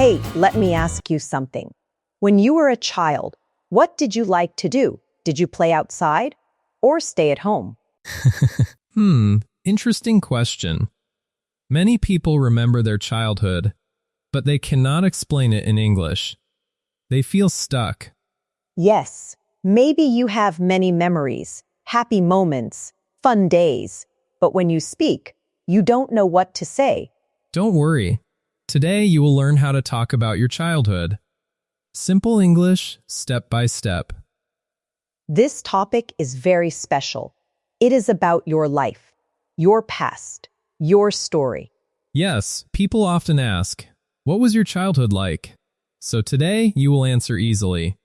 Hey, let me ask you something. When you were a child, what did you like to do? Did you play outside or stay at home? Interesting question. Many people remember their childhood, but they cannot explain it in English. They feel stuck. Yes, maybe you have many memories, happy moments, fun days, but when you speak, you don't know what to say. Don't worry. Today you will learn how to talk about your childhood. Simple English, step by step. This topic is very special. It is about your life, your past, your story. Yes, people often ask, what was your childhood like? So today you will answer easily.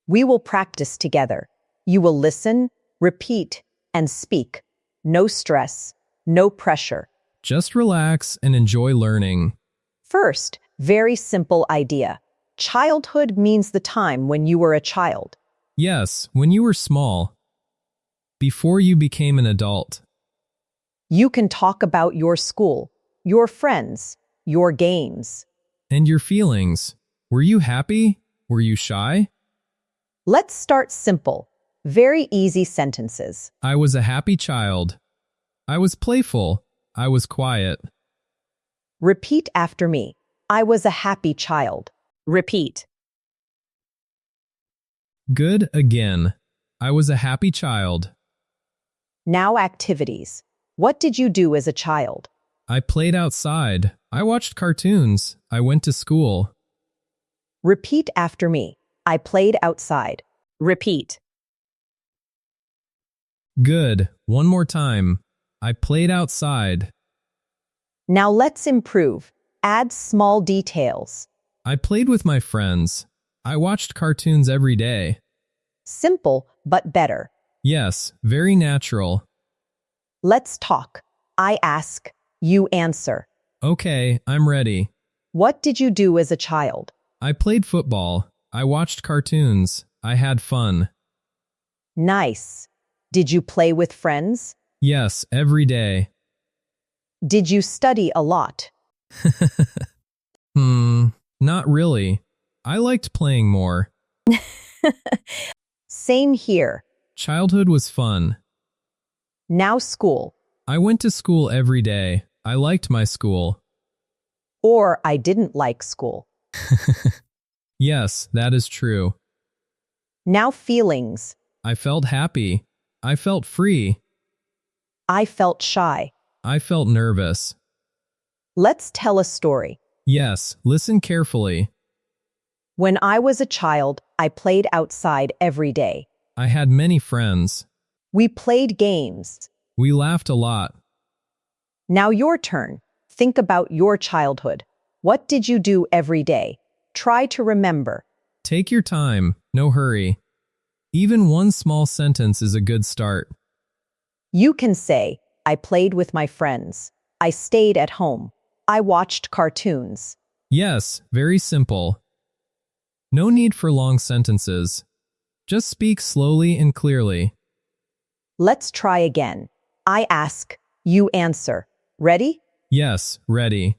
We will practice together. You will listen, repeat, and speak. No stress, no pressure. Just relax and enjoy learning. First, very simple idea. Childhood means the time when you were a child. Yes, when you were small. Before you became an adult. You can talk about your school, your friends, your games. And your feelings. Were you happy? Were you shy? Let's start simple. Very easy sentences. I was a happy child. I was playful. I was quiet. Repeat after me. I was a happy child. Repeat. Good again. I was a happy child. Now activities. What did you do as a child? I played outside. I watched cartoons. I went to school. Repeat after me. I played outside. Repeat. Good. One more time. I played outside. Now let's improve. Add small details. I played with my friends. I watched cartoons every day. Simple, but better. Yes, very natural. Let's talk. I ask, you answer. Okay, I'm ready. What did you do as a child? I played football. I watched cartoons. I had fun. Nice. Did you play with friends? Yes, every day. Did you study a lot? Not really. I liked playing more. Same here. Childhood was fun. Now school. I went to school every day. I liked my school. Or I didn't like school. Yes, that is true. Now feelings. I felt happy. I felt free. I felt shy. I felt nervous. Let's tell a story. Yes, listen carefully. When I was a child, I played outside every day. I had many friends. We played games. We laughed a lot. Now your turn. Think about your childhood. What did you do every day? Try to remember. Take your time, no hurry. Even one small sentence is a good start. You can say, I played with my friends. I stayed at home. I watched cartoons. Yes, very simple. No need for long sentences. Just speak slowly and clearly. Let's try again. I ask, you answer. Ready? Yes, ready.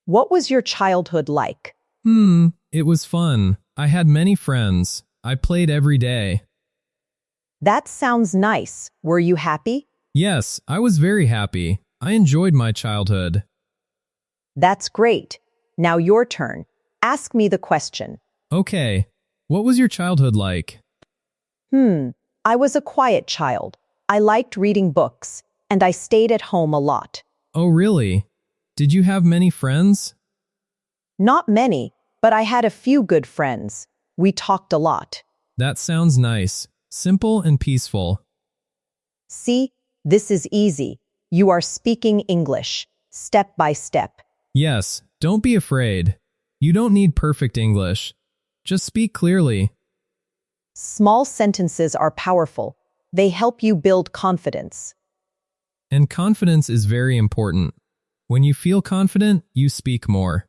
What was your childhood like? It was fun. I had many friends. I played every day. That sounds nice. Were you happy? Yes, I was very happy. I enjoyed my childhood. That's great. Now your turn. Ask me the question. Okay, what was your childhood like? I was a quiet child. I liked reading books, and I stayed at home a lot. Oh, really? Did you have many friends? Not many, but I had a few good friends. We talked a lot. That sounds nice. Simple and peaceful. See, this is easy. You are speaking English, step by step. Yes, don't be afraid. You don't need perfect English. Just speak clearly. Small sentences are powerful. They help you build confidence. And confidence is very important. When you feel confident, you speak more.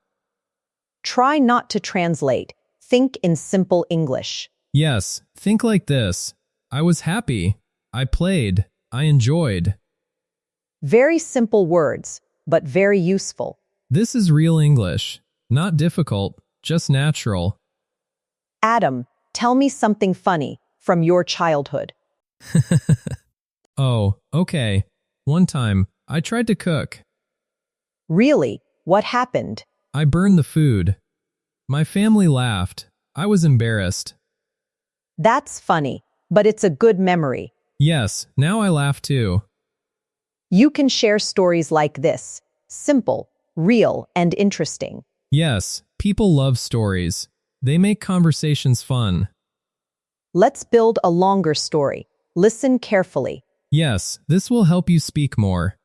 Try not to translate. Think in simple English. Yes, think like this. I was happy. I played. I enjoyed. Very simple words, but very useful. This is real English. Not difficult, just natural. Adam, tell me something funny from your childhood. Oh, okay. One time, I tried to cook. Really? What happened? I burned the food. My family laughed. I was embarrassed. That's funny, but it's a good memory. Yes, now I laugh too. You can share stories like this, simple, real, and interesting. Yes, people love stories. They make conversations fun. Let's build a longer story. Listen carefully. Yes, this will help you speak more.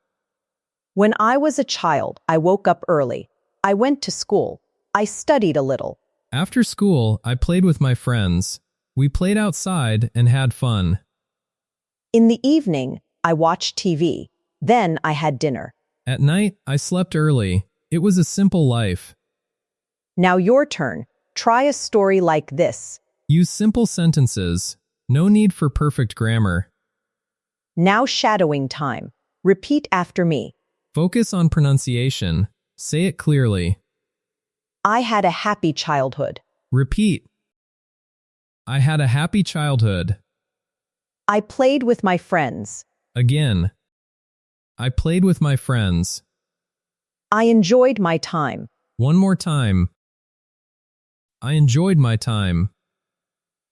When I was a child, I woke up early. I went to school. I studied a little. After school, I played with my friends. We played outside and had fun. In the evening, I watched TV. Then I had dinner. At night, I slept early. It was a simple life. Now your turn. Try a story like this. Use simple sentences. No need for perfect grammar. Now shadowing time. Repeat after me. Focus on pronunciation. Say it clearly. I had a happy childhood. Repeat. I had a happy childhood. I played with my friends. Again. I played with my friends. I enjoyed my time. One more time. I enjoyed my time.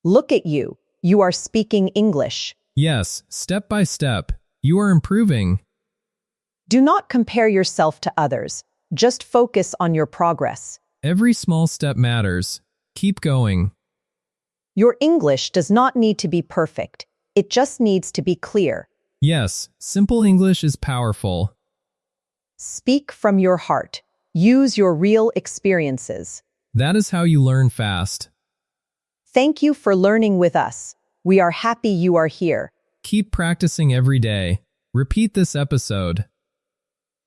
Look at you. You are speaking English. Yes, step by step. You are improving. Do not compare yourself to others. Just focus on your progress. Every small step matters. Keep going. Your English does not need to be perfect. It just needs to be clear. Yes, simple English is powerful. Speak from your heart. Use your real experiences. That is how you learn fast. Thank you for learning with us. We are happy you are here. Keep practicing every day. Repeat this episode.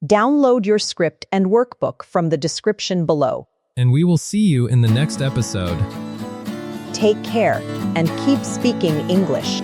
Download your script and workbook from the description below. And we will see you in the next episode. Take care and keep speaking English.